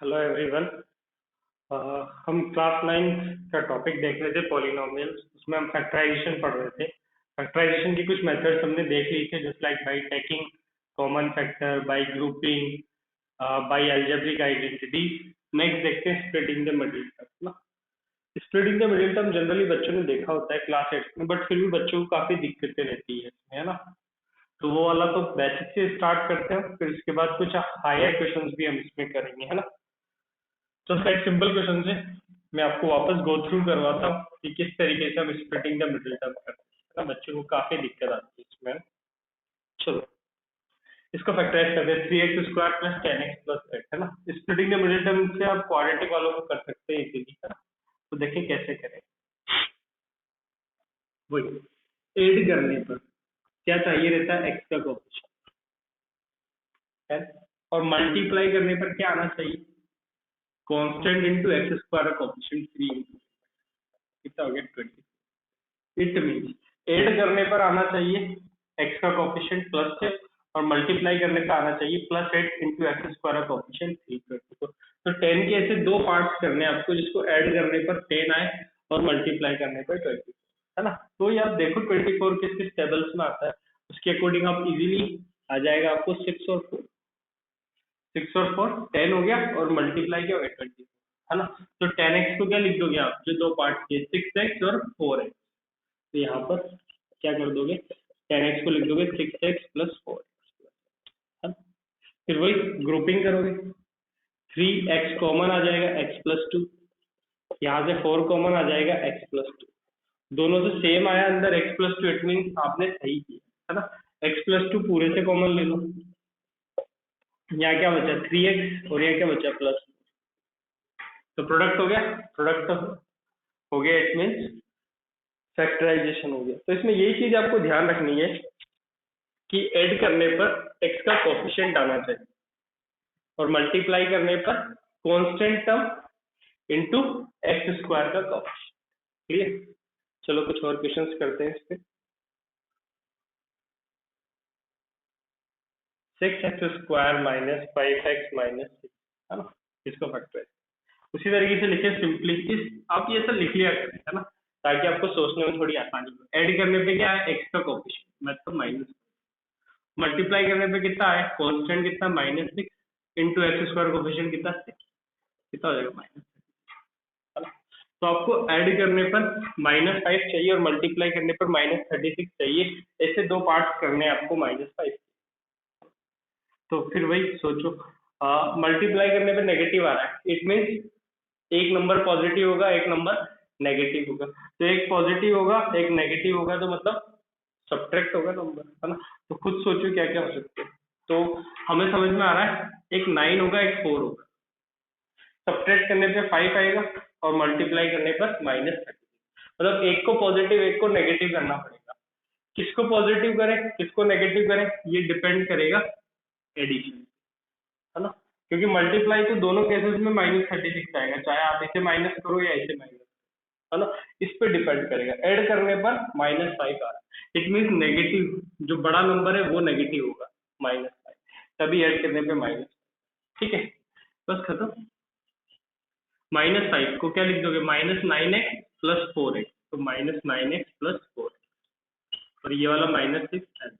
Hello everyone. हम class 9 का topic देख रहे थे पॉलिनोमियल्स। उसमें हम फैक्टराइजेशन पढ़ रहे थे। फैक्टराइजेशन की कुछ मेथड्स हमने देख ली थे, just like by taking common factor, by grouping, by algebraic identity. Next देखते हैं स्प्लिटिंग द मिडिल टर्म ना। Splitting the middle term generally बच्चों ने देखा होता है क्लास 8 में, बट फिर भी बच्चों को काफी दिक्कतें रहती है इसमें, है ना। तो वो वाला तो बेसिक से स्टार्ट करते हैं, फिर उसके बाद कुछ हायर क्वेश्चंस भी हम इसमें करेंगे, है ना। तो एक सिंपल क्वेश्चन से मैं आपको वापस गो थ्रू करवाता हूँ कि किस तरीके से हम स्प्लिटिंग द मिडिल टर्म करते हैं ना। बच्चों को काफी दिक्कत आती है इसमें। चलो इसको फैक्टराइज करते हैं। 3x² प्लस 10x प्लस 8, है ना। स्प्लिटिंग द मिडिल टर्म से आप क्वाड्रेटिक वालों को कर सकते हैं इजीली, है ना। तो देखिए कैसे करें। वही ऐड करने पर क्या चाहिए रहता है, x का कोएफिशिएंट है, और मल्टीप्लाई करने पर क्या आना चाहिए, कांस्टेंट इंटू एक्स स्क्वायर का कोएफिशिएंट 3 इंटू कितना हो गया 20। इट मीन ऐड करने पर आना चाहिए x का कोएफिशिएंट +6, और मल्टीप्लाई करने पर आना चाहिए +8 इंटू एक्स स्क्वायर का कोएफिशिएंट 3। तो 10 के ऐसे दो पार्ट्स करने हैं आपको, जिसको ऐड करने पर 10 आए और मल्टीप्लाई करने पर 24, है ना। तो ये आप देखो 24 किस किस टेबल्स में आता है, उसके अकॉर्डिंग आप इजीली आ जाएगा आपको। 6 और 4 10 हो गया, और मल्टीप्लाई क्या हो गया 24, है ना। तो 10x को क्या लिख दोगे आप, जो दो पार्ट के 6x और 4x। तो यहाँ पर क्या कर दोगे, 10x को लिख दोगे 6x प्लस 4x, फिर वही ग्रुपिंग करोगे। 3x कॉमन आ जाएगा, x प्लस 2, यहाँ से 4 कॉमन आ जाएगा, x प्लस 2। दोनों से सेम आया अंदर x प्लस 2, इट मीन आपने सही किया, है ना। x प्लस 2 पूरे से कॉमन ले लो, यहाँ क्या बचा 3x, और यहाँ क्या बचा प्लस। तो प्रोडक्ट हो गया, प्रोडक्ट हो गया, इट मीन्स फैक्टराइजेशन हो गया। तो इसमें यही चीज आपको ध्यान रखनी है कि ऐड करने पर x का कोफिशिएंट आना चाहिए, और मल्टीप्लाई करने पर constant term into x square का कोफिशिएंट। क्लियर। चलो कुछ और क्वेश्चंस करते हैं इस पे। 6x² माइनस 5x माइनस 6, है ना। इसको फैक्टराइज उसी तरीके से लिखे सिंपली। इस आप ये सब लिख लिया करें, है ना, ताकि आपको सोचने में थोड़ी आसानी हो। ऐड करने पे क्या है, x का कोफिशिएंट मतलब माइनस, मल्टीप्लाई करने पे कितना है, कांस्टेंट कितना -6 इंटू एक्स स्क्वायर कोफिशिएंट कितना 6, कितना हो जाएगा -6, है ना। तो आपको ऐड करने पर -5 चाहिए, और मल्टीप्लाई करने पर -36 चाहिए। ऐसे दो पार्ट्स करने हैं आपको -5। तो फिर वही सोचो, मल्टीप्लाई करने पे नेगेटिव आ रहा है, इट मीन्स एक नंबर पॉजिटिव होगा, एक नंबर नेगेटिव होगा। तो एक पॉजिटिव होगा, एक नेगेटिव होगा, तो मतलब सब्ट्रैक्ट होगा नंबर, है ना। तो खुद सोचो क्या क्या हो सकते हैं। तो हमें समझ में आ रहा है, एक 9 होगा, एक 4 होगा। सब्ट्रैक्ट करने पे 5 आएगा, और मल्टीप्लाई करने पर -30। मतलब एक को पॉजिटिव एक को नेगेटिव करना पड़ेगा। किसको पॉजिटिव करें किसको नेगेटिव करें, ये डिपेंड करेगा एडिशन, है ना। क्योंकि मल्टीप्लाई तो दोनों केसेस में -36 आएगा, चाहे आप इसे माइनस करो या इसे माइनस, है ना। इस पे डिपेंड करेगा। ऐड करने पर -5 आ रहा है, इट मीन नेगेटिव जो बड़ा नंबर है वो नेगेटिव होगा, -5, तभी ऐड करने पे माइनस। ठीक है, बस खत्म। -5 को क्या लिख दोगे, -9x प्लस 4x, तो -9x प्लस 4x, और ये वाला -6 है।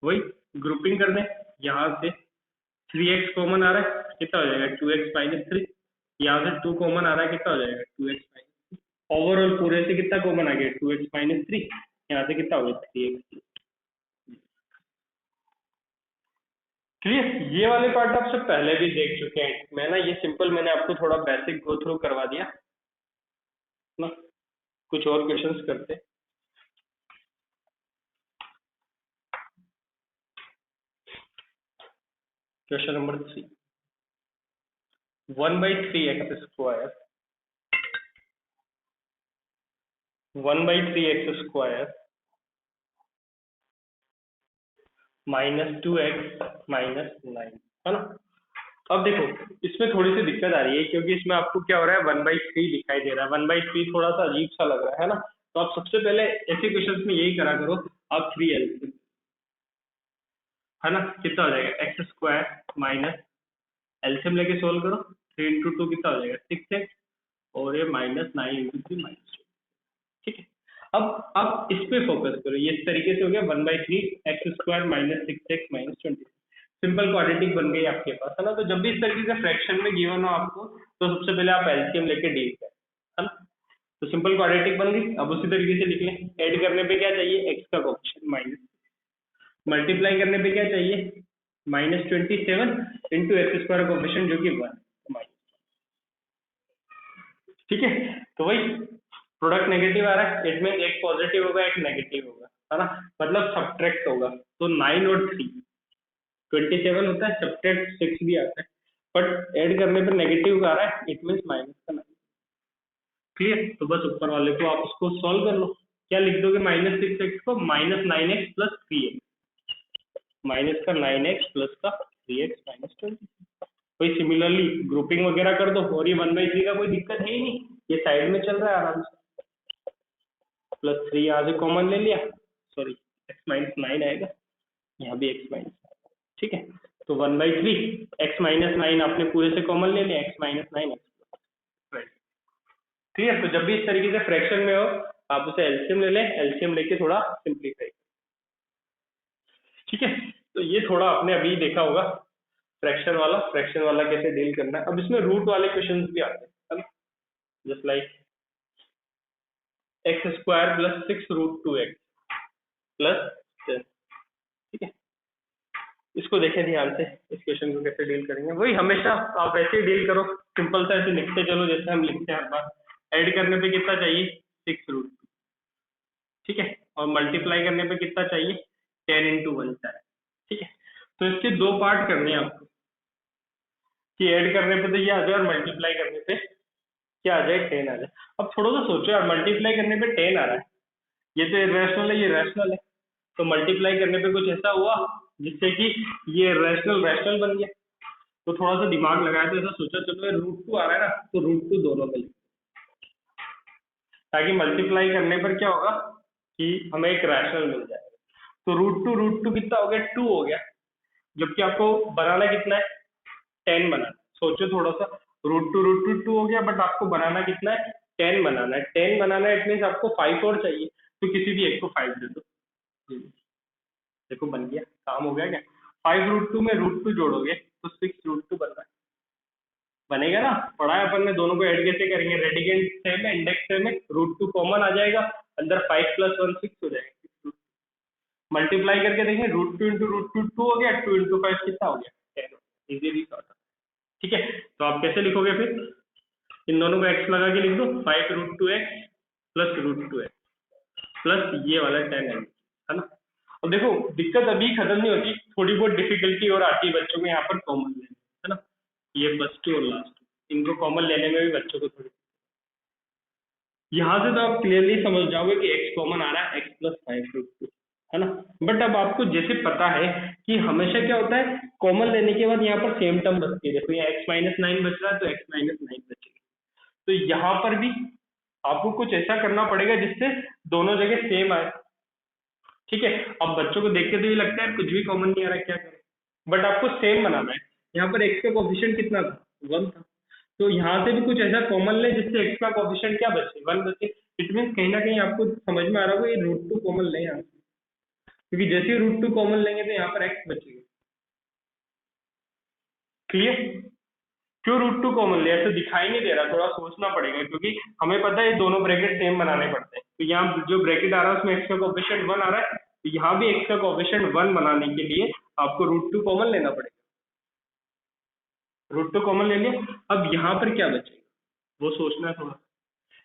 वही ग्रुपिंग कर दें, यहाँ से 3x कॉमन आ रहा है, कितना हो जाएगा 2x माइनस 3। यहाँ से 2 कॉमन आ रहा है, कितना हो जाएगा 2x माइनस। ओवरऑल पूरे से कितना कॉमन आ गया 2x माइनस 3, यहाँ से कितना हो गया 3x। क्लियर। ये वाले पार्ट आप सब पहले भी देख चुके हैं, मैं ना ये सिंपल मैंने आपको थोड़ा बेसिक गो थ्रू करवा दिया ना। कुछ और क्वेश्चंस करते हैं। Question number 3, 1/3x² 1/3x² -2x -9, है ना। अब देखो इसमें थोड़ी सी दिक्कत आ रही है, क्योंकि इसमें आपको क्या हो रहा है 1/3 दिखाई दे रहा है। 1/3 थोड़ा सा अजीब सा लग रहा है ना। तो आप सबसे पहले ऐसे क्वेश्चंस में यही करा करो, आप 3l, है ना, कितना हो जाएगा x² माइनस एलसीएम लेके सोल्व करो, 3 इंटू 2 कितना हो जाएगा 6x, और ये -9 इंटू 3 -2। ठीक है, अब इस पे फोकस करो, ये इस तरीके से हो गया 1/3 x² -6x -20। सिंपल क्वाड्रेटिक बन गई आपके पास, है ना। तो जब भी इस तरीके से फ्रैक्शन में गिवन हो आपको, तो सबसे पहले आप एलसीएम लेके डील करें, है ना। तो सिंपल क्वाड्रेटिक बन गई। अब उसी तरीके से लिख लें, ऐड करने पे क्या चाहिए, x का कोएफिशिएंट माइनस, मल्टीप्लाई करने पे क्या चाहिए -27 इंटू x² कोएफिशिएंट जो कि 1। ठीक है, तो वही प्रोडक्ट नेगेटिव आ रहा है, इट मीन एक पॉजिटिव होगा एक नेगेटिव होगा, है ना, मतलब सब्ट्रैक्ट होगा। तो 9 और 3 27 होता है, सब्ट्रैक्ट 6 भी आता है, बट ऐड करने पर नेगेटिव आ रहा है, इट मीन माइनस का 9। क्लियर, तो बस ऊपर वाले को आप उसको सॉल्व कर लो। क्या लिख दोगे, -6x को -9x प्लस 3x, माइनस का 9x प्लस का 3x -20। कोई सिमिलरली ग्रुपिंग वगैरह कर दो, और ये 1/3 का कोई दिक्कत है ही नहीं, ये साइड में चल रहा है आराम से। +3 यहाँ से कॉमन ले लिया, सॉरी x -9 आएगा, यहाँ भी x माइनस, ठीक है। तो 1/3 x -9 आपने पूरे से कॉमन ले लिया, x -9 x। क्लियर, तो जब भी इस तरीके से फ्रैक्शन में हो, आप उसे एलसीएम ले लें, एलसीएम लेके थोड़ा सिंप्लीफाई। ठीक है, तो ये थोड़ा आपने अभी देखा होगा फ्रैक्शन वाला कैसे डील करना है। अब इसमें रूट वाले क्वेश्चंस भी आते हैं, है ना, just like x² + 6√2x plus 10। ठीक है, इसको देखें ध्यान से, इस क्वेश्चन को कैसे डील करेंगे। वही हमेशा आप वैसे ही डील करो, सिंपल सा ऐसे लिखते चलो जैसे हम लिखते हैं हर बार। ऐड करने पे कितना चाहिए 6√2, ठीक है, और मल्टीप्लाई करने पे कितना चाहिए 10 इंटू 1 चाहिए। ठीक है, तो इसके दो पार्ट करने हैं आपको, कि ऐड करने पे तो ये आ जाए और मल्टीप्लाई करने पे क्या आ जाए 10 आ जाए। अब थोड़ा सा सोचो यार, मल्टीप्लाई करने पे 10 आ रहा है, ये तो इरेशनल है, ये रैशनल है, तो मल्टीप्लाई करने पे कुछ ऐसा हुआ जिससे कि ये रैशनल रैशनल बन गया। तो थोड़ा सा दिमाग लगाया, तो ऐसा सोचा चलो √2 आ रहा है ना, तो √2 दोनों में, ताकि मल्टीप्लाई करने पर क्या होगा कि हमें एक रैशनल मिल जाएगा। तो √2 कितना हो गया 2 हो गया, जबकि आपको बनाना कितना है 10 बनाना। सोचो थोड़ा सा, √2 2 हो गया, बट आपको बनाना कितना है 10 बनाना है। 10 बनाना है, इट मीन्स आपको 5 और चाहिए, तो किसी भी एक को 5 दे दो। देखो बन गया, काम हो गया क्या। 5√2 में √2 जोड़ोगे तो 6√2 बन रहा है, बनेगा ना। पढ़ा है अपन ने, दोनों को ऐड कैसे करेंगे, रेडिकेंड सेम है, इंडेक्स सेम है, √2 कॉमन आ जाएगा, अंदर 5 + 1 6 हो जाएगा। मल्टीप्लाई करके देखें, √2 इंटू √2 2 हो गया, 2 इंटू 5 कितना हो गया 10। Easily sort. ठीक है, तो आप कैसे लिखोगे फिर, इन दोनों को x लगा के लिख दो, 5√2x प्लस √2x प्लस ये वाला 10 है ना। अब देखो दिक्कत अभी खत्म नहीं होती, थोड़ी बहुत डिफिकल्टी और आती है बच्चों को यहाँ पर कॉमन लेने, है ना। ये फर्स्ट और लास्ट, इनको कॉमन लेने में भी बच्चों को थोड़ी, यहाँ से तो आप क्लियरली समझ जाओगे कि x कॉमन आ रहा है, x + 5√2, है ना। बट अब आपको जैसे पता है कि हमेशा क्या होता है, कॉमन लेने के बाद यहाँ पर सेम टर्म बचती है। देखो यहाँ x -9 बच रहा है, तो x -9 बचेगा। तो यहाँ पर भी आपको कुछ ऐसा करना पड़ेगा जिससे दोनों जगह सेम आए। ठीक है, अब बच्चों को देख के तो ये लगता है कुछ भी कॉमन नहीं आ रहा है, क्या करें, बट आपको सेम बनाना है। यहाँ पर x का कोफिशिएंट कितना था 1 था, तो यहाँ से भी कुछ ऐसा कॉमन ले जिससे x का कोफिशिएंट क्या बचे 1 बचे। इट मीन कहीं ना कहीं आपको समझ में आ रहा होगा ये √2 कॉमन ले यहाँ से, क्योंकि जैसे ही √2 कॉमन लेंगे तो यहाँ पर x बचेगा। क्लियर, क्यों √2 कॉमन लिया, ऐसे दिखाई नहीं दे रहा, थोड़ा सोचना पड़ेगा, क्योंकि हमें पता है ये दोनों ब्रैकेट सेम बनाने पड़ते हैं। तो यहाँ जो ब्रैकेट आ रहा है उसमें x का कोफिशिएंट 1 आ रहा है, तो यहाँ भी x का कोफिशिएंट 1 बनाने के लिए आपको √2 कॉमन लेना पड़ेगा। √2 कॉमन ले लिया, अब यहाँ पर क्या बचेगा वो सोचना है थोड़ा।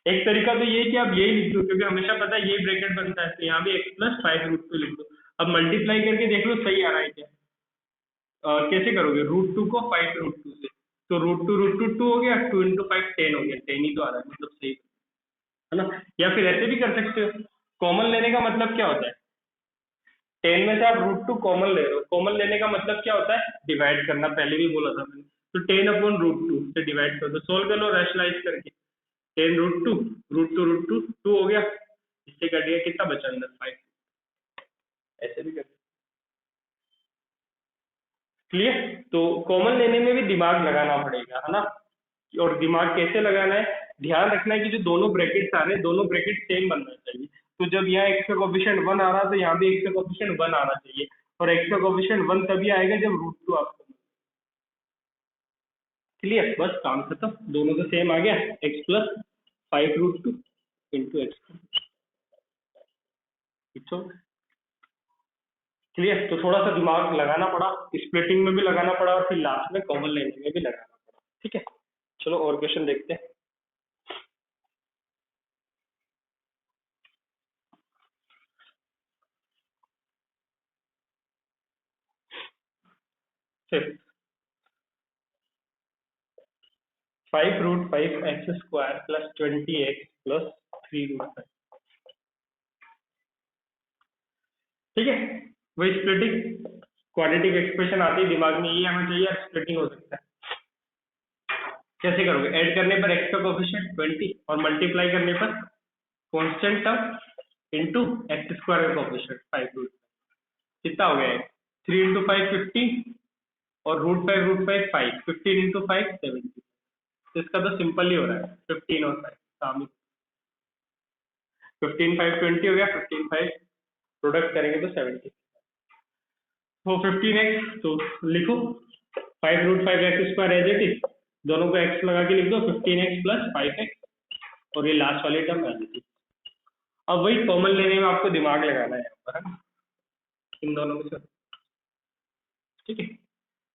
एक तरीका तो ये है कि आप यही लिख दो, क्योंकि हमेशा पता है यही ब्रैकेट बनता है, तो यहाँ भी x + 5√2 लिख दो। अब मल्टीप्लाई करके देख लो सही आ रहा है क्या। कैसे करोगे, √2 को 5√2 से, तो √2 2 हो गया, 2 इंटू 5 10 हो गया, 10 ही तो आ रहा है, मतलब सही है ना। या फिर ऐसे भी कर सकते हो, कॉमन लेने का मतलब क्या होता है, 10 में से आप √2 कॉमन ले रहे हो, कॉमन लेने का मतलब क्या होता है डिवाइड करना, पहले भी बोला था मैंने। तो 10/√2 से डिवाइड कर दो, सोल्व कर लो रैशनलाइज करके, 10√2 √2 2 हो गया, इससे कट गया, कितना बचा अंदर 5। ऐसे भी कर, क्लियर। तो कॉमन लेने में भी दिमाग लगाना पड़ेगा, है ना। और दिमाग कैसे लगाना है, ध्यान रखना है कि जो दोनों ब्रैकेट्स आ रहे हैं दोनों ब्रैकेट सेम बनना चाहिए। तो जब यहाँ x का कोफिशिएंट 1 आ रहा तो यहाँ भी x का कोफिशिएंट 1 आना चाहिए, और x का कोफिशिएंट 1 तभी आएगा जब √2 आपको। क्लियर, बस काम खत्म, दोनों का सेम आ गया, x plus 5√2 into x. Clear. तो थोड़ा सा दिमाग लगाना पड़ा, स्प्लिटिंग में भी लगाना पड़ा, और फिर लास्ट में कॉमन लेने में भी लगाना पड़ा। ठीक है, चलो और क्वेश्चन देखते हैं। फिर 5√5x² प्लस 20x प्लस 3√5। ठीक है, वही स्प्लिटिंग क्वाड्रेटिक एक्सप्रेशन आती है दिमाग में, ये आना चाहिए, स्प्लिटिंग हो सकता है। कैसे करोगे, ऐड करने पर x का कोफिशिएंट 20 और मल्टीप्लाई करने पर constant term into x square का कोफिशिएंट 5√5। कितना हो गया, 3 इंटू 5 15, और √5 5, 15 इंटू 5 70। तो इसका तो सिंपल ही हो रहा है, 15 और 5 काम ही। 15 5 20 हो गया, 15 5 प्रोडक्ट करेंगे तो 70। तो 15x तो लिखो 5√5x² एज इट इज, दोनों को x लगा के लिख दो, 15x प्लस 5x, और ये लास्ट वाली टर्म एज इट इज। अब वही कॉमन लेने में आपको दिमाग लगाना है यहाँ पर, है ना, इन दोनों में से। ठीक है,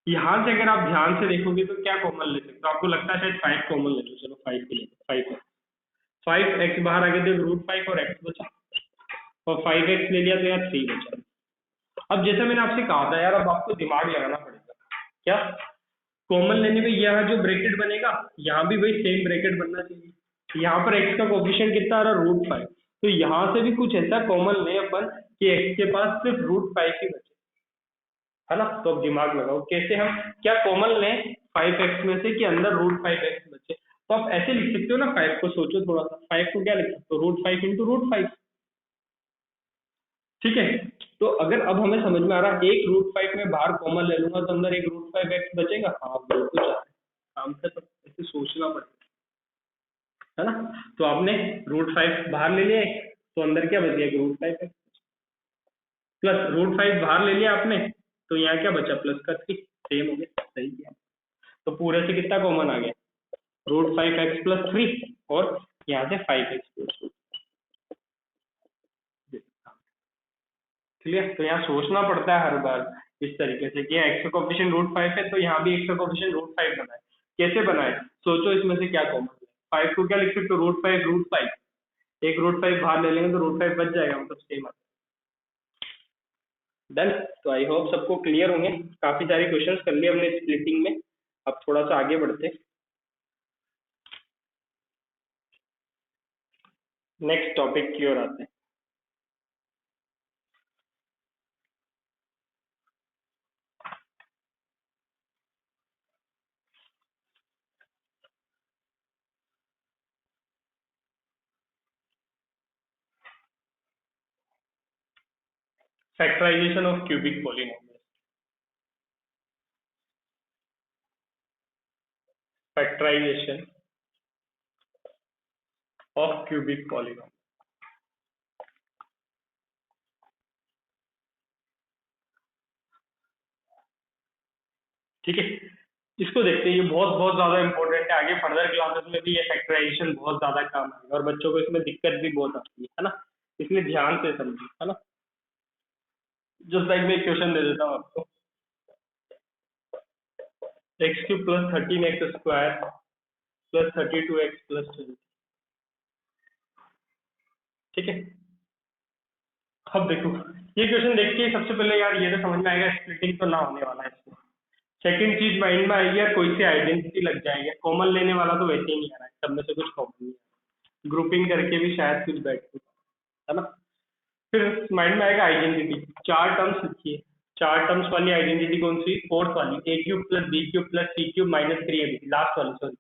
यहाँ से अगर आप ध्यान से देखोगे तो क्या कॉमन ले सकते हो, आपको लगता है शायद 5 कॉमन ले लो, चलो 5 के लिए 5x बाहर आगे तो √5 और x बचा, और 5x ले लिया तो यार 3 बचा। अब जैसे मैंने आपसे कहा था यार, अब आपको दिमाग लगाना पड़ेगा। क्या, कॉमन लेने में यहाँ जो ब्रैकेट बनेगा यहाँ भी वही सेम ब्रैकेट बनना चाहिए। यहाँ पर x का कोफिशिएंट कितना आ रहा है, √5, तो यहाँ से भी कुछ ऐसा कॉमन ले अपन कि x के पास सिर्फ √5 ही बचे, है ना। तो अब दिमाग लगाओ कैसे हम क्या कॉमन लें 5x में से कि अंदर √5x बचे। तो आप ऐसे लिख सकते हो ना, 5 को सोचो थोड़ा सा, 5 को क्या लिख सकते हो, √5 इंटू √5। ठीक है, तो अगर अब हमें समझ में आ रहा है, एक √5 में बाहर कॉमन ले लूंगा तो अंदर एक √5x बचेगा, हाँ बिल्कुल काम से, तो ऐसे सोचना पड़ेगा, है ना। तो आपने √5 बाहर ले लिया एक, तो अंदर क्या बच गया, √5x प्लस √5 बाहर ले लिया आपने, तो यहाँ क्या बचा, प्लस का 3, सेम हो गया, सही किया। तो पूरे से कितना कॉमन आ गया, √5x प्लस 3, और यहाँ से 5x प्लस 2। क्लियर। तो यहाँ सोचना पड़ता है हर बार इस तरीके से कि x का कोफिशिएंट √5 है, तो यहाँ भी x का कोफिशिएंट √5 बनाए। कैसे बनाए, सोचो इसमें से क्या कॉमन है, 5 को क्या लिख सकते हो, √5, एक √5 बाहर ले लेंगे तो √5 बच जाएगा, मतलब सेम। डन। तो आई होप सबको क्लियर होंगे, काफी सारे क्वेश्चंस कर लिए हमने स्प्लिटिंग में। अब थोड़ा सा आगे बढ़ते, नेक्स्ट टॉपिक की ओर आते हैं। Factorisation of cubic polynomial. Factorisation of cubic polynomial. ठीक है, इसको देखते हैं, ये बहुत बहुत ज्यादा इंपॉर्टेंट है, आगे फर्दर क्लासेस में भी ये फैक्टराइजेशन बहुत ज्यादा काम आएगा, और बच्चों को इसमें दिक्कत भी बहुत आती है ना, इसलिए ध्यान से समझिए, है ना। जस्ट लाइक मैं एक क्वेश्चन दे देता हूँ आपको, x³ plus 13x² plus 32x plus 20। ठीक है, अब देखो ये क्वेश्चन देख के सबसे पहले यार ये तो समझ में आएगा स्प्लिटिंग तो ना होने वाला है इसमें। सेकंड चीज माइंड में आएगी यार, कोई सी आइडेंटिटी लग जाएगी, कॉमन लेने वाला तो वैसे ही नहीं आ रहा है, सब में से कुछ कॉमन नहीं है, ग्रुपिंग करके भी शायद कुछ बैठ, है ना। फिर माइंड में आएगा आइडेंटिटी, चार टर्म्स लिखिए, चार टर्म्स वाली आइडेंटिटी कौन सी, फोर्थ वाली, a³ plus b³ plus c³ minus 3ab, last वाली सॉरी।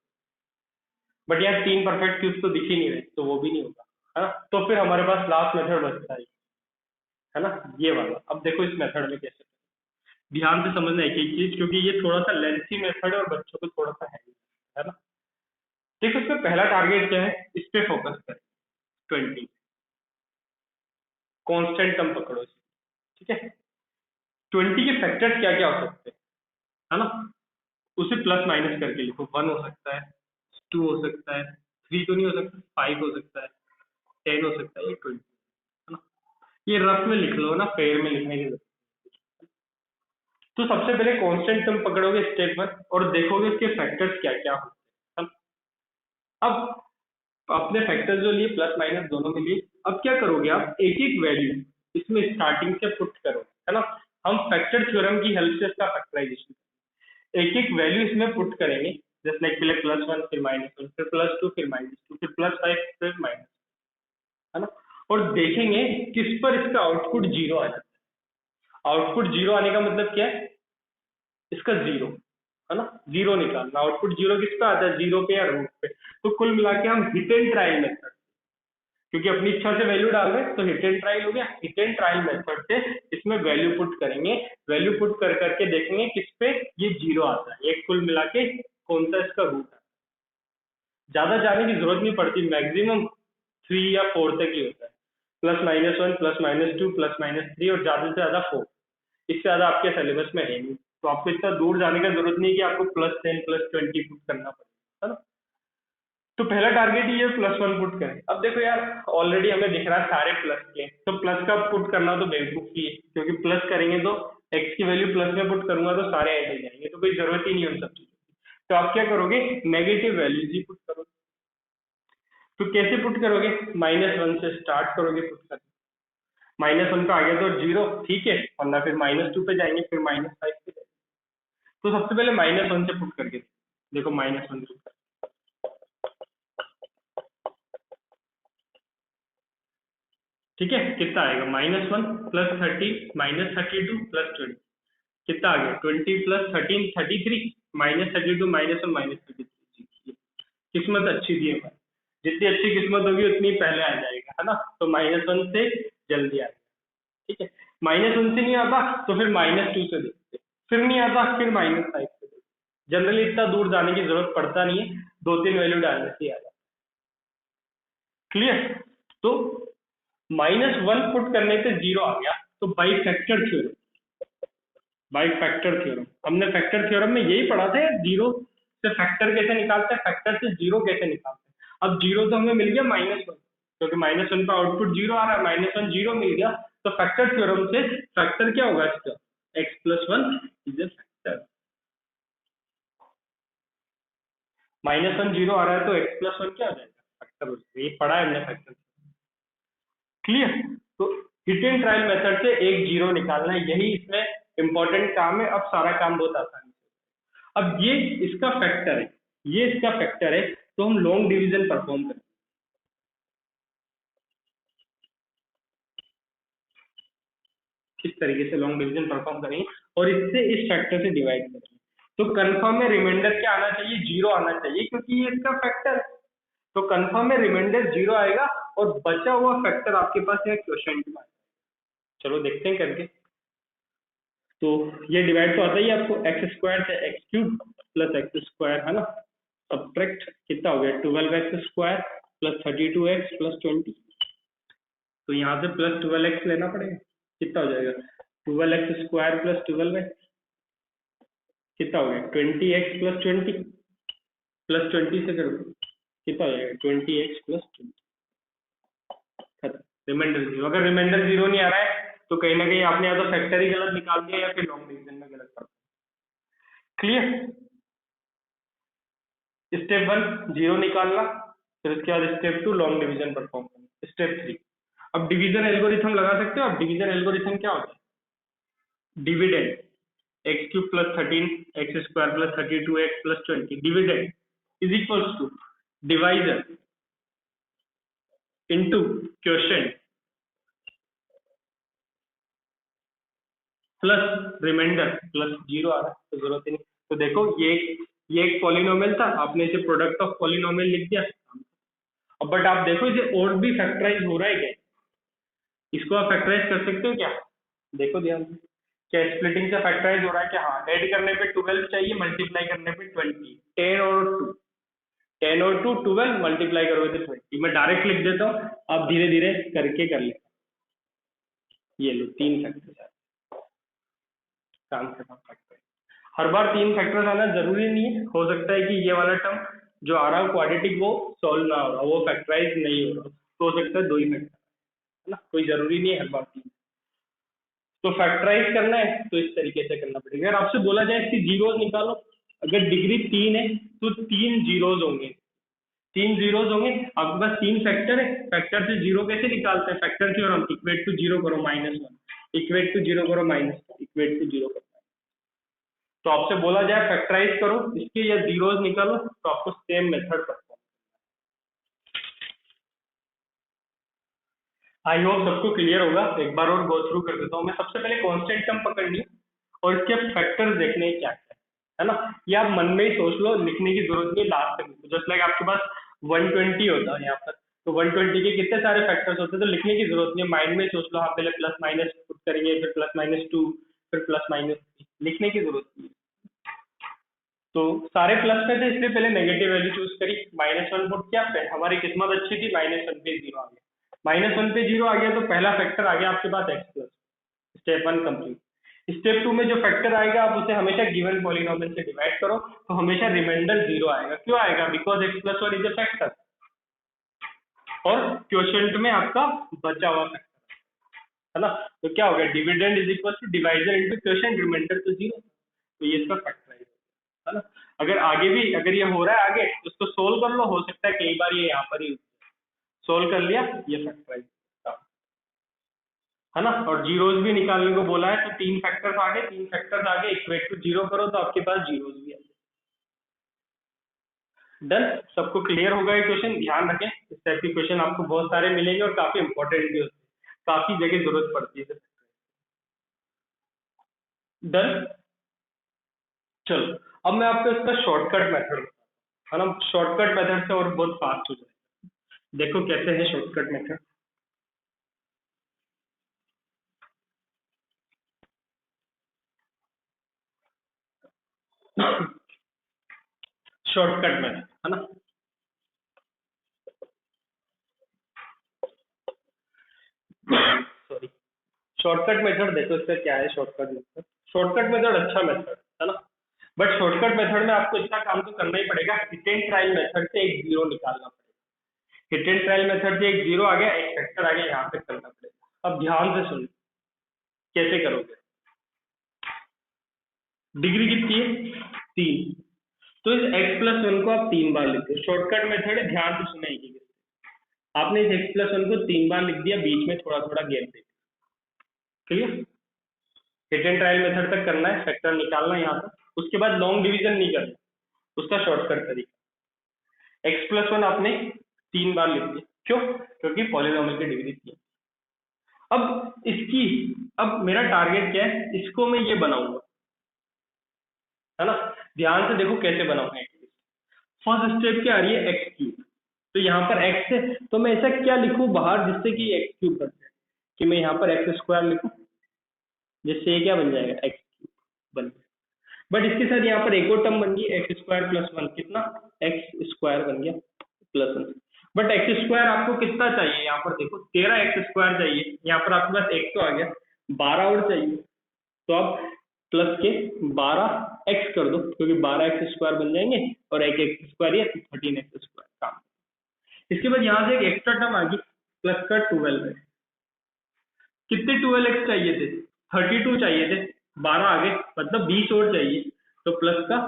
बट यार तीन परफेक्ट क्यूब तो दिख ही नहीं रहे, तो वो भी नहीं होगा, है ना। तो फिर हमारे पास लास्ट मेथड बचता है ना, ये वाला। अब देखो इस मेथड में कैसे, ध्यान से समझना एक एक चीज, क्योंकि ये थोड़ा सा लेंथी मेथड है और बच्चों को थोड़ा सा है ना। देखो इसका पहला टारगेट क्या है, इस पे फोकस करें। 20 कांस्टेंट टर्म पकड़ो इसे, ठीक है। 20 के फैक्टर्स क्या क्या हो सकते हैं, है ना। उसे प्लस माइनस करके लिखो। 1 हो सकता है, 2 हो सकता है, 3 तो नहीं हो सकता, 5 हो सकता है, 10 हो सकता है, ये 20, है ना। ये रफ में लिख लो ना, पेयर में लिखने की जरूरत। तो सबसे पहले कांस्टेंट टर्म पकड़ोगे स्टेप 1 और देखोगे इसके फैक्टर्स क्या क्या होते हैं। अब अपने फैक्टर्स जो लिए प्लस माइनस दोनों में लिए, अब क्या करोगे आप, एक एक वैल्यू इसमें स्टार्टिंग से पुट करोगे, है ना। हम फैक्टर थ्योरम की हेल्प से इसका फैक्टराइजेशन एक एक वैल्यू इसमें पुट करेंगे। जैसे लाइक पहले +1 फिर -1 फिर +2 फिर -2 फिर +5 फिर माइनस, है ना। और देखेंगे किस पर इसका आउटपुट जीरो आ जाता है। आउटपुट जीरो आने का मतलब क्या है, इसका जीरो, है ना। जीरो निकालना, आउटपुट जीरो किस पे आता है, जीरो पे या रूट पे। तो कुल मिला के हम हिट एंड ट्रायल मेथड, क्योंकि अपनी इच्छा से वैल्यू डाल रहे हैं तो हिट एंड ट्रायल हो गया। हिट एंड ट्रायल मेथड से इसमें वैल्यू पुट करेंगे, वैल्यू पुट कर करके देखेंगे किस पे ये जीरो आता है, ये कुल मिला के कौन सा इसका रूट है। ज्यादा जाने की जरूरत नहीं पड़ती, मैक्सिमम 3 या 4 तक ही होता है। +-1 +-2 +-3 और ज्यादा से ज्यादा 4, इससे ज्यादा आपके सिलेबस में है नहीं। तो आपको इतना दूर जाने का जरूरत नहीं है कि आपको +10 +20 पुट करना पड़ेगा, है ना। तो पहला टारगेट ये +1 पुट करें। अब देखो यार, ऑलरेडी हमें दिख रहा है सारे प्लस के, तो प्लस का पुट करना तो बेवकूफी है, क्योंकि प्लस करेंगे तो एक्स की वैल्यू प्लस में पुट करूंगा तो सारे ऐड हो जाएंगे, तो कोई जरूरत ही नहीं है उन सब चीजों की। तो आप क्या करोगे, नेगेटिव वैल्यूज ही पुट करोगे। तो कैसे पुट करोगे, -1 से स्टार्ट करोगे पुट करना। -1 पे आ गया तो जीरो, ठीक है, वरना फिर -2 पे जाएंगे, फिर -5 पे जाएंगे। तो सबसे पहले -1 से पुट करके देखो, -1 पुट कर, ठीक है। कितना आएगा, -1 +13 -32 +20, कितना आ गया, 20 +13 33, -32 -1 -33। किस्मत अच्छी थी हमारी, जितनी अच्छी किस्मत होगी उतनी पहले आ जाएगा, है ना। तो -1 से जल्दी आएगा, ठीक है। -1 से नहीं आता तो फिर -2 से देखते, फिर नहीं आता फिर -5 से देखते। जनरली इतना दूर जाने की जरूरत पड़ता नहीं है, 2-3 वैल्यू डालने से ही आ जाता है। क्लियर। तो -1 पुट करने से जीरो आ गया, तो by factor theorem, by factor theorem, हमने फैक्टर थ्योरम में यही पढ़ा था यार, जीरो से फैक्टर कैसे निकालते हैं, फैक्टर से जीरो कैसे निकालते हैं। अब जीरो तो हमें मिल गया -1, क्योंकि -1 का आउटपुट जीरो आ रहा है, -1 जीरो मिल गया। तो फैक्टर थ्योरम से फैक्टर क्या होगा इसका, x+1 is a factor. -1 zero आ रहा है तो x+1 क्या हो जाएगा, फैक्टर हो जाएगा। ये पढ़ा है हमने फैक्टर। क्लियर। तो हिट एंड ट्रायल मेथड से एक जीरो निकालना है, यही इसमें इंपॉर्टेंट काम है। अब सारा काम बहुत आसान है। अब ये इसका फैक्टर है, ये इसका फैक्टर है, तो हम लॉन्ग डिवीजन परफॉर्म करें। किस तरीके से लॉन्ग डिवीजन परफॉर्म करेंगे, और इससे इस फैक्टर से डिवाइड करेंगे। तो कंफर्म में रिमाइंडर क्या आना चाहिए, जीरो आना चाहिए, क्योंकि ये इसका फैक्टर है। तो कंफर्म में रिमाइंडर जीरो आएगा और बचा हुआ फैक्टर आपके पास है क्वोशंट में। चलो देखते हैं करके। तो ये डिवाइड तो आता ही है आपको, x² से x³ + x², है ना। सब्ट्रैक्ट कितना हो गया, 12x² + 32x + 20। तो यहाँ से +12x लेना पड़ेगा, कितना हो जाएगा, 12x² + 12x, कितना हो गया, 20x + 20 +20 से कर दो, कितना हो जाएगा, 20x + 20। खत्म, रिमाइंडर जीरो। अगर रिमाइंडर जीरो नहीं आ रहा है तो कहीं ना कहीं आपने या तो फैक्टर ही गलत निकाल दिया या फिर लॉन्ग डिवीजन में गलत कर। क्लियर। स्टेप 1 जीरो निकालना, फिर उसके बाद स्टेप 2 लॉन्ग डिवीजन परफॉर्म करना, स्टेप 3। अब डिवीजन एल्गोरिथम लगा सकते हो। अब डिवीजन एल्गोरिथम क्या होता है, dividend, x³ + 13 x² + 32x + 20 dividend is equals to divisor into quotient plus remainder plus zero आ रहा है तो जरूरत ही नहीं। तो देखो ये एक पॉलिनोमियल था, आपने इसे प्रोडक्ट ऑफ पॉलिनोमियल लिख दिया। अब बट आप देखो इसे और भी फैक्टराइज हो रहा है क्या, इसको आप फैक्टराइज कर सकते हो क्या, देखो ध्यान से। क्या स्प्लिटिंग से फैक्टराइज हो रहा है? क्या हाँ, ऐड करने पे 12 चाहिए, मल्टीप्लाई करने पे 20, 10 और 2, 10 और 2 12, मल्टीप्लाई करोगे तो 20। मैं डायरेक्ट लिख देता हूँ, आप धीरे धीरे करके कर ले। ये लो 3 फैक्टर्स, काम खत्म। फैक्टर हर बार 3 फैक्टर्स आना जरूरी नहीं है, हो सकता है कि ये वाला टर्म जो आ रहा है क्वाड्रेटिक वो सॉल्व ना हो रहा, वो फैक्टराइज नहीं हो रहा, तो हो सकता है 2 ही फैक्टर है ना, कोई जरूरी नहीं है हर बार 3। तो फैक्टराइज करना है तो इस तरीके से करना पड़ेगा। अगर आपसे बोला जाए इसकी जीरोज निकालो, अगर डिग्री 3 है तो 3 जीरोज होंगे, 3 जीरोज होंगे। आपके पास 3 फैक्टर है, फैक्टर से जीरो कैसे निकालते हैं? Factor theorem, equate to zero करो -1, इक्वेट टू जीरो करो -1, इक्वेट टू जीरो करो। तो आपसे बोला जाए फैक्टराइज करो इसके या जीरोज निकालो, तो आपको सेम मेथड पड़ता है। आई होप सबको क्लियर होगा। एक बार और गो थ्रू कर देता हूँ मैं। सबसे पहले कांस्टेंट टर्म पकड़नी और इसके फैक्टर्स देखने क्या क्या है ना, ये आप मन में ही सोच लो, लिखने की जरूरत नहीं लास्ट तक। जस्ट लाइक आपके पास 120 होता है यहाँ पर, तो 120 के कितने सारे फैक्टर्स होते हैं, तो लिखने की जरूरत नहीं है, माइंड में सोच लो। आप पहले प्लस माइनस पुट करेंगे, फिर प्लस -2, फिर प्लस -3, लिखने की जरूरत नहीं है। तो सारे प्लस में थे इसलिए पहले नेगेटिव वैल्यू चूज करी, -1 पुट किया, फिर हमारी किस्मत अच्छी थी, -1 पे 0 आ गया। -1 पे 0 आ गया तो पहला फैक्टर आ गया आपके पास x plus. Step 1 complete. Step 2 में जो फैक्टर आएगा आप उसे हमेशा गिवन पॉलिनोमियल से डिवाइड करो, तो हमेशा रिमाइंडर 0 आएगा। क्यों आएगा? Because x plus 1 is a factor, और क्वोशिएंट में आपका बचा हुआ फैक्टर है ना। तो क्या हो गया? Dividend is equal to divisor into quotient, remainder तो 0। तो ये इसका फैक्टर है ना। अगर आगे भी अगर ये हो रहा है आगे तो उसको सोल्व कर लो, हो सकता है कई बार ये यहाँ पर ही सोल्व कर लिया, ये फैक्टराइज है ना। और जीरोज भी निकालने को बोला है, तो 3 फैक्टर्स आ गए, 3 फैक्टर्स आ गए, इक्वेट टू 0 करो तो आपके पास जीरोज भी आ गए। डन। सबको क्लियर होगा ये क्वेश्चन? ध्यान रखें, इस टाइप के क्वेश्चन आपको बहुत सारे मिलेंगे और काफी इंपॉर्टेंट भी होते हैं, काफी जगह जरूरत पड़ती है। डन। चलो अब मैं आपको इसका शॉर्टकट मेथड है ना, शॉर्टकट मेथड से और बहुत फास्ट हो जाए। देखो कैसे है शॉर्टकट मेथड। शॉर्टकट मेथड है ना, सॉरी, शॉर्टकट मेथड देखो इसका क्या है। शॉर्टकट मेथड, शॉर्टकट मेथड अच्छा मेथड है ना, बट शॉर्टकट मेथड में आपको इतना काम तो करना ही पड़ेगा, हिट एंड ट्रायल मेथड से एक जीरो निकालना पड़ेगा। हिट एंड ट्रायल मेथड से एक जीरो आ गया, एक फैक्टर आ गया, यहाँ पे करना पड़ेगा। अब ध्यान से सुनो कैसे करोगे। डिग्री कितनी है? 3। तो इस x प्लस 1 को आप 3 बार लिखते हो। शॉर्टकट मेथड है, ध्यान से सुना एक। आपने इस x प्लस 1 को 3 बार लिख दिया, बीच में थोड़ा थोड़ा gap they. Clear? Hit and trial method तक करना है, फैक्टर निकालना है यहाँ तक, उसके बाद लॉन्ग डिवीजन नहीं करना, उसका शॉर्टकट तरीका। x प्लस 1 आपने 3 बार लिख दिया, क्यों? क्योंकि पॉलिनोमियल की डिग्री 3। अब इसकी, अब मेरा टारगेट क्या है, इसको मैं ये बनाऊंगा है ना। ध्यान से देखो कैसे बनाऊंगा। फर्स्ट स्टेप क्या आ रही है? X cube. तो यहाँ पर एक्स है, तो मैं ऐसा क्या लिखूं बाहर जिससे कि एक्स क्यूब बन जाए, कि मैं यहाँ पर एक्स स्क्वायर लिखूं, जिससे ये क्या बन जाएगा? एक्स क्यूब बन जाएगा। बट इसके साथ यहाँ पर एक और टर्म बन गई, एक्स स्क्वायर प्लस 1, कितना? एक्स स्क्वायर बन गया प्लस 1। बट एक्स स्क्वायर आपको कितना चाहिए? यहाँ पर देखो 13 एक्स स्क्वायर चाहिए, यहाँ पर आपके पास एक तो आ गया, 12 और चाहिए, तो आप प्लस के 12 एक्स कर दो, क्योंकि 12 एक्स स्क्वायर बन जाएंगे और एक एक्स स्क्वायर या 13 एक्स स्क्वायर काम। इसके बाद यहाँ से एक एक्स्ट्रा टर्म आ गई, प्लस का 12 एक्स। कितने 12 एक्स चाहिए थे? 32 चाहिए थे, 12 आ गए, मतलब 20 और चाहिए, तो प्लस का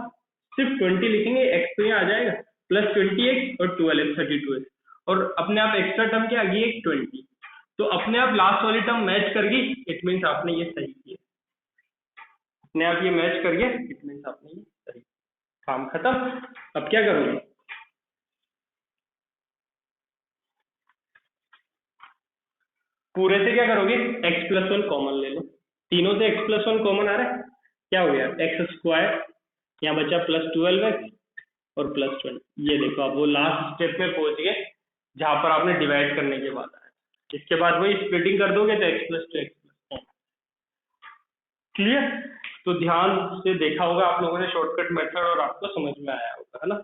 सिर्फ 20 लिखेंगे, एक्स तो यहाँ आ जाएगा, प्लस 20 एक्स और 12 एक्स 32 एक्स, और अपने आप एक्स्ट्रा टर्म क्या आ गई? 20। तो अपने आप लास्ट वाली टर्म मैच कर गई, इट मीन्स आपने ये सही किया। अपने आप ये मैच कर गया, इट मीन्स आपने ये सही, काम खत्म। अब क्या करोगे? पूरे से क्या करोगे? x प्लस 1 कॉमन ले लो, तीनों से x प्लस 1 कॉमन आ रहा है, क्या हो गया? एक्स स्क्वायर, यहाँ बचा प्लस 12x और प्लस 20। ये देखो आप वो लास्ट स्टेप में पहुंच गए जहां पर आपने डिवाइड करने के बाद आया। इसके बाद वही स्प्लिटिंग कर दोगे तो x plus 2 x plus 1। Clear? तो ध्यान से देखा होगा आप लोगों ने शॉर्टकट मेथड और आपको समझ में आया होगा, है ना?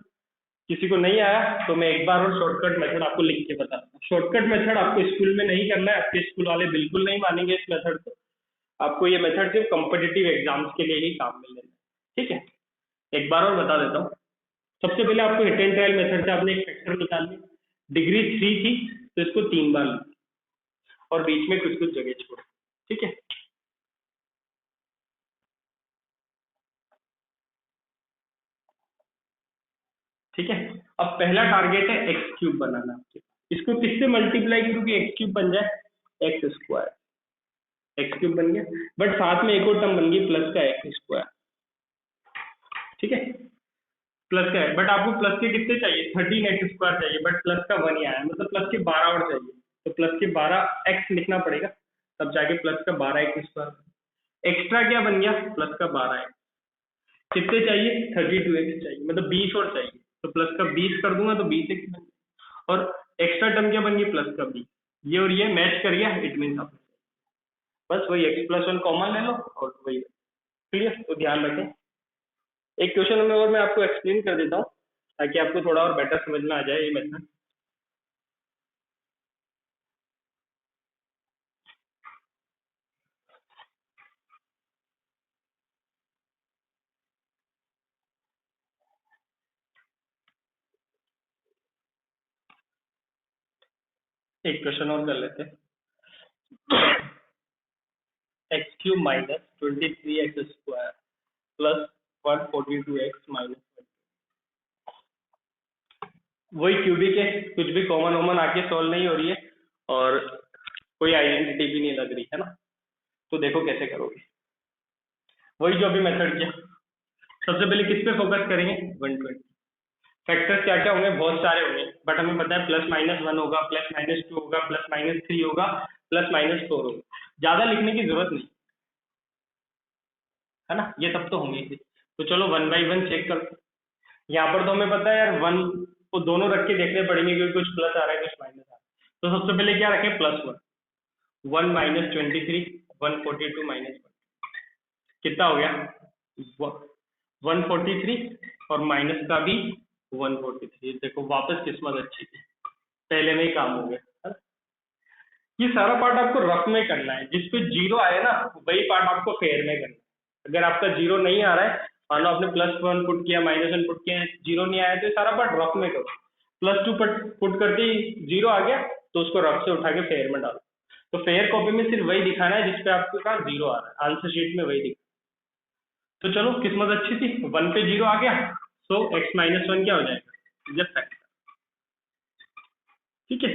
किसी को नहीं आया तो मैं एक बार और शॉर्टकट मेथड आपको लिख के बताता हूँ। शॉर्टकट मेथड आपको स्कूल में नहीं करना है, आपके स्कूल वाले बिल्कुल नहीं मानेंगे इस मेथड को। आपको ये मेथड सिर्फ कॉम्पिटिटिव एग्जाम्स के लिए ही काम में लेना है, ठीक है? एक बार और बता देता हूँ। सबसे पहले आपको हिट एंड ट्रायल मेथड से आपने एक फैक्टर निकाल लिया, डिग्री 3 थी तो इसको 3 बार लिया और बीच में कुछ कुछ जगह छोड़ा, ठीक है? ठीक है, अब पहला टारगेट है एक्स क्यूब बनाना आपके। इसको किससे मल्टीप्लाई करूँ कि एक्स क्यूब बन जाए? X square. एक्स क्यूब बन गया, बट साथ में एक और टर्म बन गई प्लस का एक्स स्क्वायर, ठीक है? प्लस का है, बट आपको प्लस के कितने चाहिए? 13 एक्स स्क्वायर चाहिए, बट प्लस का 1 ही आया, मतलब प्लस के 12 और चाहिए, तो प्लस के 12 एक्स लिखना पड़ेगा, तब जाके प्लस का 12 एक्स स्क्वायर। एक्स्ट्रा क्या बन गया? प्लस का 12 एक्स। कितने चाहिए? 32 एक्स चाहिए, मतलब 20 और चाहिए, तो प्लस का 20 कर दूंगा तो 20 एक्स बन गया। और एक्स्ट्रा टर्म क्या बन गई? प्लस का 20। ये और ये मैच कर गया, इट मीन आप बस वही एक्स प्लस 1 कॉमन ले लो और वही। क्लियर? तो ध्यान रखें। एक क्वेश्चन में और मैं आपको एक्सप्लेन कर देता हूँ ताकि आपको थोड़ा और बेटर समझ में आ जाए ये मेथड। एक क्वेश्चन और कर लेते हैं। X cube minus 23 x square plus 142 x minus, वही क्यूबिक है, कुछ भी कॉमन वॉमन आके सॉल्व नहीं हो रही है और कोई आइडेंटिटी भी नहीं लग रही है ना। तो देखो कैसे करोगे, वही जो अभी मेथड किया। सबसे पहले किस पे फोकस करेंगे? 120। फैक्टर्स क्या क्या होंगे? बहुत सारे होंगे, बट हमें पता है प्लस माइनस 1 होगा, प्लस माइनस 2 होगा, प्लस माइनस 3 होगा, प्लस माइनस 4 होगा। ज्यादा लिखने की जरूरत नहीं है ना, ये सब तो होंगे ही। तो चलो वन बाई वन चेक करते हैं। यहाँ पर तो हमें पता है यार, वन को दोनों रख के देखने पड़ेंगे क्योंकि कुछ प्लस आ रहा है कुछ माइनस आ रहा है। तो सबसे पहले क्या रखें? प्लस 1। 1 माइनस 23, 142 माइनस 1, कितना हो गया? 143, और माइनस का भी 143। देखो वापस किस्मत अच्छी थी, पहले में ही काम हो गया, है ना? ये सारा पार्ट आपको रफ में करना है, जिसपे जीरो आए ना वही पार्ट आपको फेयर में करना है। अगर आपका जीरो नहीं आ रहा है, मान लो आपने +1 पुट किया, -1 पुट किया, जीरो नहीं आया, तो ये सारा पार्ट रफ में करो। +2 पुट करते ही जीरो आ गया तो उसको रफ से उठा के फेयर में डालो। तो फेयर कॉपी में सिर्फ वही दिखाना है जिसपे आपके पास जीरो आ रहा है, आंसर शीट में वही दिखा। तो चलो किस्मत अच्छी थी, 1 पे जीरो आ गया, सो x माइनस 1 क्या हो जाएगा? जस्ट फैक्टर, ठीक है?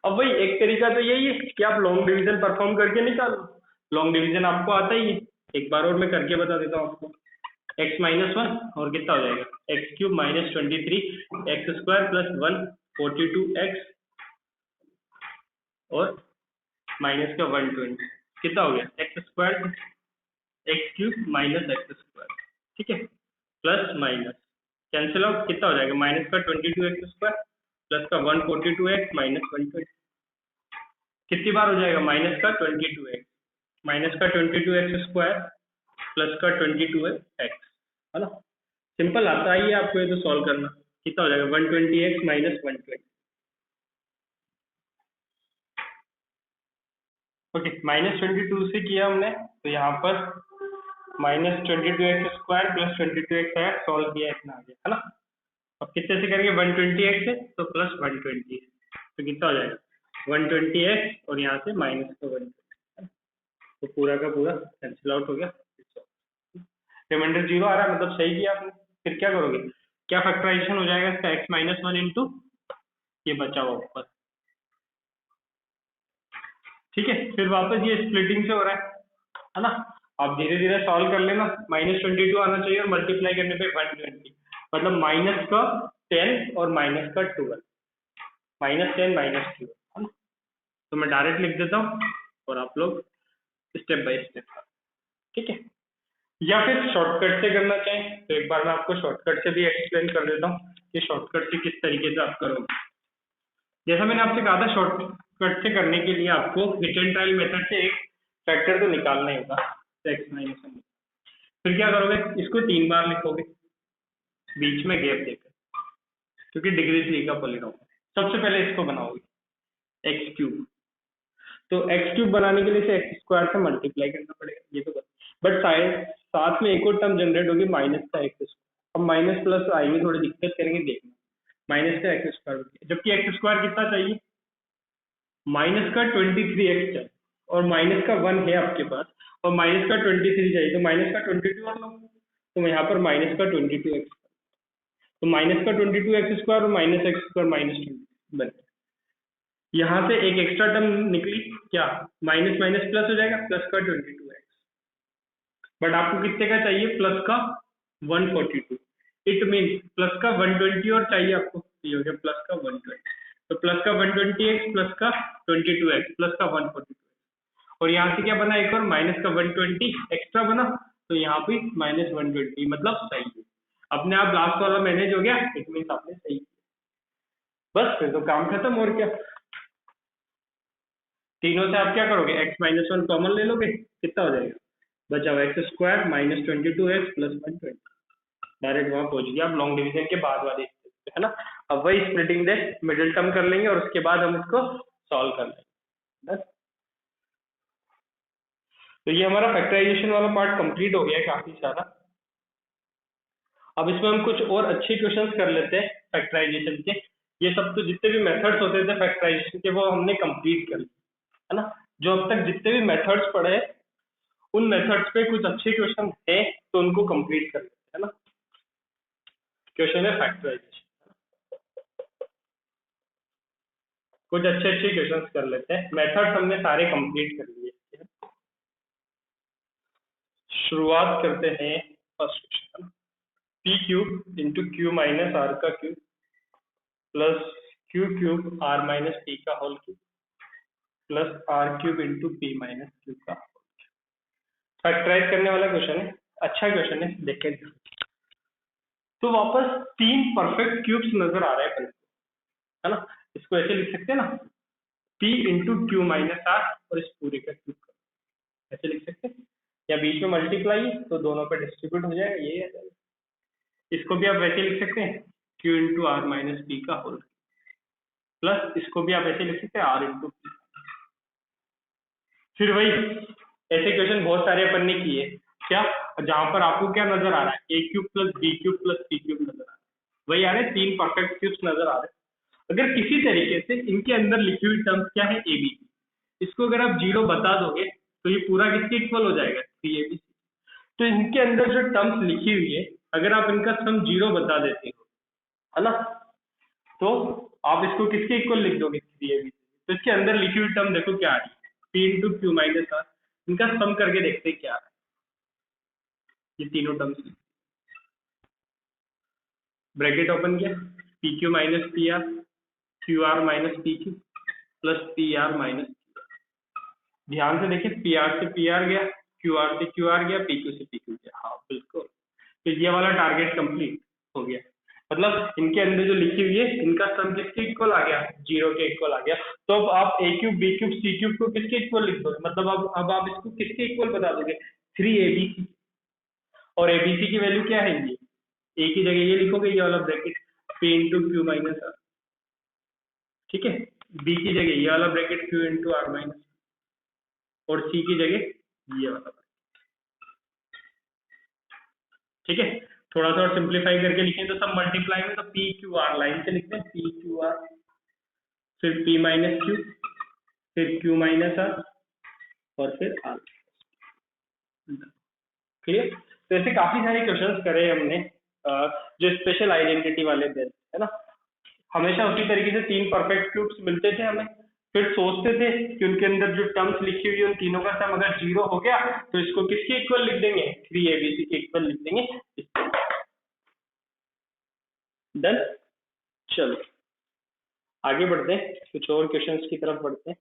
अब वही एक तरीका तो यही है कि आप लॉन्ग डिवीजन परफॉर्म करके निकालो। लॉन्ग डिवीजन आपको आता ही है, एक बार और मैं करके बता देता हूँ आपको। x माइनस 1 और कितना हो जाएगा? X cube minus 23 x square plus 142 x और माइनस का 120, कितना हो गया? X square x cube minus x square, ठीक है? प्लस माइनस कैंसिल आउट, कितना हो जाएगा? माइनस का 22 एक्स स्क्वायर प्लस का 142 एक्स माइनस 120, कितनी बार हो जाएगा? माइनस का 22 एक्स, माइनस का 22 एक्स स्क्वायर प्लस का 22 एक्स, है ना? सिंपल आता ही है आपको ये तो सॉल्व करना। कितना हो जाएगा? 120 एक्स माइनस 120। ओके, -22 से किया हमने, तो यहाँ पर -22 एक्स स्क्वायर प्लस 22 एक्स आया, सॉल्व किया, इतना आ गया, है ना? अब कितने से करेंगे? 120 एक्स से, तो प्लस 120, तो कितना हो जाएगा? 120 एक्स और यहाँ से माइनस का 120, तो पूरा का पूरा कैंसिल आउट हो गया। रिमाइंडर जीरो आ रहा है, मतलब सही किया आपने। फिर क्या करोगे? क्या फैक्टराइजेशन हो जाएगा इसका? x माइनस 1 इंटू ये बचा हुआ ऊपर, ठीक है? फिर वापस ये स्प्लिटिंग से हो रहा है ना? आप धीरे धीरे सॉल्व कर लेना। -22 आना चाहिए और मल्टीप्लाई करने पे 120, मतलब माइनस का 10 और माइनस का 12, -10 -12, है ना? तो मैं डायरेक्ट लिख देता हूँ और आप लोग स्टेप बाय स्टेप, ठीक है? या फिर शॉर्टकट से करना चाहें तो एक बार मैं आपको शॉर्टकट से भी एक्सप्लेन कर देता हूँ कि शॉर्टकट से किस तरीके से आप करोगे। जैसा मैंने आपसे कहा था, शॉर्टकट से करने के लिए आपको हिट एंड ट्रायल मेथड से एक फैक्टर तो निकालना ही होगा, x माइनस 1। फिर क्या करोगे, इसको 3 बार लिखोगे बीच में गैप देकर, क्योंकि डिग्री 3 का पॉलिनॉम है। सबसे पहले इसको बनाओगे एक्स क्यूब, तो एक्स क्यूब बनाने के लिए इसे एक्स स्क्वायर से मल्टीप्लाई करना पड़ेगा, ये तो बट साथ में एक और टर्म जनरेट होगी माइनस का एक्स स्क्वायर। अब माइनस प्लस आएंगे, थोड़ी दिक्कत करेंगे, देखना माइनस का एक्स स्क्वायर, जबकि एक्स स्क्वायर कितना चाहिए, माइनस का 23x चाहिए, और माइनस का 1 है आपके पास, और माइनस का 23 चाहिए, तो माइनस का 22 और लो, तो यहाँ पर माइनस का 22x, तो माइनस का 22x स्क्वायर और माइनस एक्स स्क्वायर माइनस 20 बन, यहाँ से एक एक्स्ट्रा टर्म निकली क्या, माइनस माइनस प्लस हो जाएगा, प्लस का 22x, बट आपको कितने का चाहिए, प्लस का 142, इट मीन प्लस का 120 और चाहिए आपको, ये हो गया प्लस का 120, तो प्लस का 120x प्लस का 22x प्लस का 142, और यहाँ से क्या बना, एक और माइनस का 120 एक्स्ट्रा बना, तो यहाँ पे माइनस 120, मतलब सही है, अपने आप लास्ट वाला मैनेज हो गया, इट मीन आपने सही किया। बस फिर तो काम खत्म, और क्या, तीनों से आप क्या करोगे, x-1 कॉमन ले लोगे, कितना हो जाएगा, बचा हुआ x square minus 22x plus 120, direct वहां पहुंच गया आप लॉन्ग डिवीजन के बाद वाले स्टेप पे, है ना। अब वही स्प्लिटिंग दे मिडिल टर्म कर लेंगे, और उसके बाद हम इसको सॉल्व कर लेंगे, बस। तो ये हमारा फैक्टराइजेशन वाला पार्ट कंप्लीट हो गया है काफी सारा। अब इसमें हम कुछ और अच्छे क्वेश्चंस कर लेते हैं फैक्टराइजेशन के। ये सब तो जितने भी मेथड्स होते थे फैक्टराइजेशन के, वो हमने कंप्लीट कर लिए, है ना। जो अब तक जितने भी मेथड्स पढ़े, उन मेथड्स पे कुछ अच्छे क्वेश्चन है, तो उनको कंप्लीट कर लेते हैं, है ना। क्वेश्चन है फैक्टराइजेशन, कुछ अच्छे अच्छे क्वेश्चंस कर लेते हैं। मेथड्स हमने सारे कंप्लीट कर लिए। शुरुआत करते हैं first question, p cube into Q minus r का cube plus q cube r minus P का whole cube plus r cube into p minus q का। फैक्टराइज करने वाला क्वेश्चन है, अच्छा क्वेश्चन है, देखें। तो वापस 3 परफेक्ट क्यूब्स नजर आ रहे हैं, है ना। इसको ऐसे लिख सकते हैं ना, P into Q minus R, और इस पूरे का क्यूब ऐसे लिख सकते हैं, या बीच में मल्टीप्लाई तो दोनों पे डिस्ट्रीब्यूट हो जाएगा, ये आ जाएगा। इसको भी आप वैसे लिख सकते हैं, Q into R minus P का होल, प्लस इसको भी आप ऐसे लिख सकते हैं, आर इंटू पी। फिर वही ऐसे क्वेश्चन बहुत सारे अपन ने किए, क्या, जहां पर आपको क्या नजर आ रहा है, a cube plus b cube plus c cube नजर आ रहा है, वही आ रहे 3 परफेक्ट क्यूब्स नजर आ रहे हैं। अगर किसी तरीके से इनके अंदर लिखी हुई टर्म्स क्या है, ए बी, इसको अगर आप 0 बता दोगे, तो ये पूरा किसके इक्वल हो जाएगा, 3ab। तो इनके अंदर जो टर्म्स लिखी हुई है, अगर आप इनका सम 0 बता देते हो, है ना, तो आप इसको किसके इक्वल लिख दोगे, 3ab। तो इसके अंदर लिखी हुई टर्म देखो क्या आ रही है, P into Q minus R, इनका सम करके देखते हैं क्या आ रहा है, ये तीनों टर्म्स। ब्रैकेट ओपन किया, P Q minus P R, Q R minus P Q plus P R minus, ध्यान से देखिए, पी आर से पी आर गया, क्यू आर से क्यू आर गया, पी क्यू से पी क्यू गया, हाँ बिल्कुल। तो ये वाला टारगेट कंप्लीट हो गया, मतलब इनके अंदर जो लिखी हुई है, इनका सम किसके इक्वल आ गया, 0 के इक्वल आ गया। तो अब आप ए cube B cube C cube को किसके इक्वल लिख दोगे, मतलब अब आप इसको किसके इक्वल बता दोगे, 3ab। और एबीसी की वैल्यू क्या है, ये ए की जगह ये लिखोगे, ये वाला bracket, P into Q minus R, ठीक है। बी की जगह ये वाला bracket, Q into R minus, और सी की जगह ये वाला, ठीक है। थोड़ा सा और सिंप्लीफाई करके लिखें तो सब मल्टीप्लाई में, तो पी क्यू आर लाइन से लिखते हैं, पी क्यू आर, फिर पी माइनस क्यू, फिर क्यू माइनस आर, और फिर आर। क्लियर। तो ऐसे काफी सारे क्वेश्चंस करे हमने, जो स्पेशल आइडेंटिटी वाले थे, है ना। हमेशा उसी तरीके से 3 परफेक्ट क्यूब्स मिलते थे हमें, फिर सोचते थे कि उनके अंदर जो टर्म्स लिखी हुई है, उन तीनों का सम अगर 0 हो गया, तो इसको किसके इक्वल लिख देंगे, 3abc के इक्वल लिख देंगे। डन। चलो आगे बढ़ते हैं, कुछ और क्वेश्चंस की तरफ बढ़ते हैं।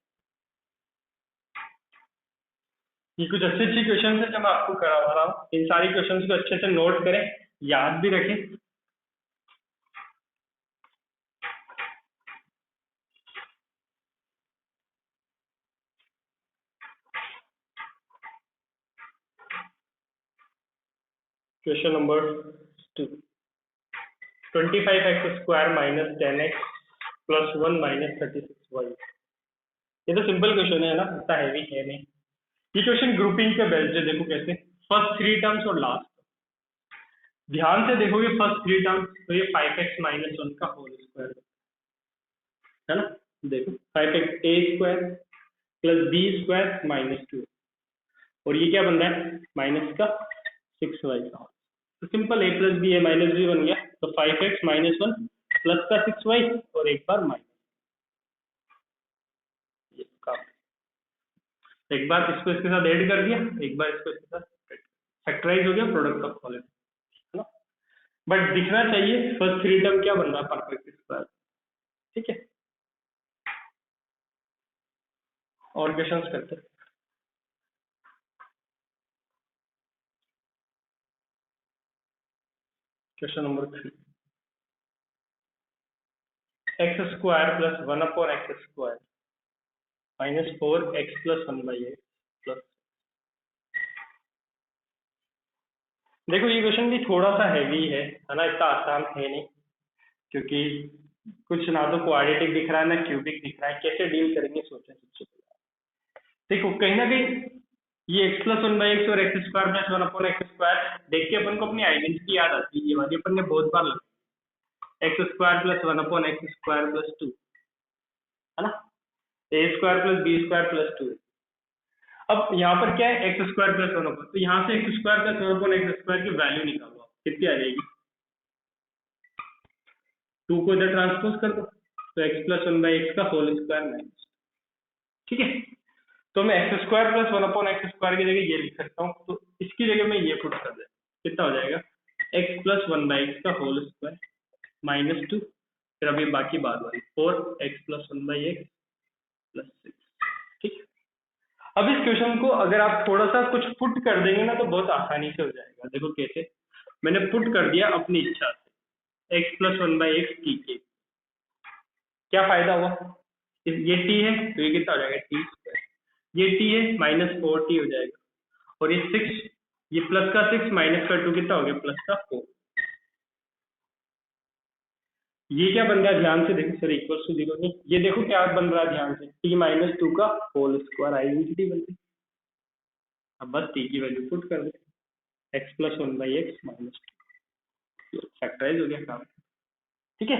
ये कुछ अच्छे अच्छे क्वेश्चन है जो मैं आपको करवा रहा हूँ, इन सारी क्वेश्चंस को अच्छे से नोट करें, याद भी रखें। Question number 2, 25x² minus 10x plus 1 minus 36y। ये तो सिंपल क्वेश्चन है ना, इतना हैवी है नहीं। ये क्वेश्चन ग्रुपिंग पे बेस्ड है। देखो कैसे, फर्स्ट 3 टर्म्स और लास्ट। ध्यान से देखोगे फर्स्ट 3 टर्म्स तो ये 5x माइनस 1 का होल स्क्वायर है ना। देखो 5x² प्लस b² माइनस 2, और ये क्या बन रहा है माइनस का 6y का। तो simple a plus B, A minus B बन गया। तो 5x माइनस 1 प्लस का 6y और एक बार माइनस। एक बार इसको इसके साथ ऐड कर दिया, एक बार इसको इसके साथ फैक्टराइज हो गया, प्रोडक्ट ऑफ कॉलम है ना। बट दिखना चाहिए फर्स्ट 3 टर्म क्या बन रहा है, परफेक्ट स्क्वायर। ठीक है, और क्वेश्चंस करते हैं। Question number 3, x² plus 1/x² minus 4x plus 1/x plus. देखो ये क्वेश्चन भी थोड़ा सा हैवी है ना, इतना आसान है नहीं, क्योंकि कुछ ना तो क्वाड्रेटिक दिख रहा है ना क्यूबिक दिख रहा है। कैसे डील करेंगे सोचें सबसे पहले। देखो कहीं ना कहीं ये x प्लस 1/x और x² प्लस 1/x² देख के अपन को अपनी आइडेंटिटी याद आती है। ये वाली अपन ने बहुत बार लगाई, x² प्लस 1/x² प्लस 2 है ना, a² प्लस b² प्लस 2। अब यहाँ पर क्या है, x² प्लस 1/, तो यहाँ से x² प्लस 1/x² की वैल्यू निकालो, कितनी आ जाएगी। 2 को इधर ट्रांसपोज कर दो, तो x प्लस 1/x का होल स्क्वायर माइनस। ठीक है, तो मैं x² प्लस 1/x² की जगह ये लिख सकता हूँ, तो इसकी जगह मैं ये पुट कर दे, कितना हो जाएगा x प्लस 1/x का होल स्क्वायर माइनस 2, फिर अभी बाकी बात वाली 4x प्लस 1/x प्लस 6। ठीक है, अब इस क्वेश्चन को अगर आप थोड़ा सा कुछ पुट कर देंगे ना तो बहुत आसानी से हो जाएगा। देखो कैसे, मैंने पुट कर दिया अपनी इच्छा से x प्लस 1/x t के। क्या फायदा हुआ, ये t है तो ये कितना हो जाएगा t², ये t है माइनस 4t हो जाएगा, और ये 6, ये प्लस का 6 माइनस का 2 कितना हो गया प्लस का 4। ये क्या बन रहा है ध्यान से देखो, सर इक्वल टू 0 नहीं, ये देखो क्या बन रहा है ध्यान से, t माइनस 2 का होल स्क्वायर आइडेंटिटी बन गई। अब बस t की वैल्यू पुट कर दे, x plus 1/x minus 2, factorise हो गया काम। ठीक है,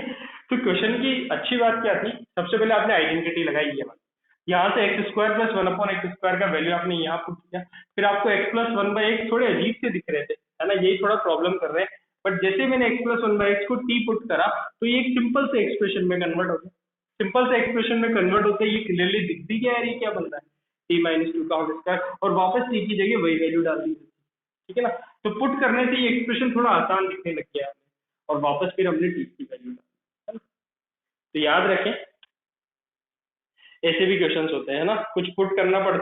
तो क्वेश्चन की अच्छी बात क्या थी, सबसे पहले आपने आइडेंटिटी लगाई है, यहाँ से x² प्लस 1/x² का वैल्यू आपने यहाँ पुट किया। फिर आपको x प्लस 1/x थोड़े अजीब से दिख रहे थे है ना, यही थोड़ा प्रॉब्लम कर रहे हैं। बट जैसे मैंने x प्लस 1/x को t पुट करा तो ये एक सिंपल से एक्सप्रेशन में कन्वर्ट हो गया। सिंपल से एक्सप्रेशन में कन्वर्ट होते ही ये क्लियरली दिख भी गया है क्या बन रहा है t माइनस 2 का होल स्क्वायर, और वापस t की जगह वही वैल्यू डाल दी। ठीक है ना, तो पुट करने से ये एक्सप्रेशन थोड़ा आसान दिखने लग गया, और वापस फिर हमने t की वैल्यू डाली। तो याद रखें ऐसे भी क्वेश्चंस होते हैं ना, कुछ पुट करना पड़ता है।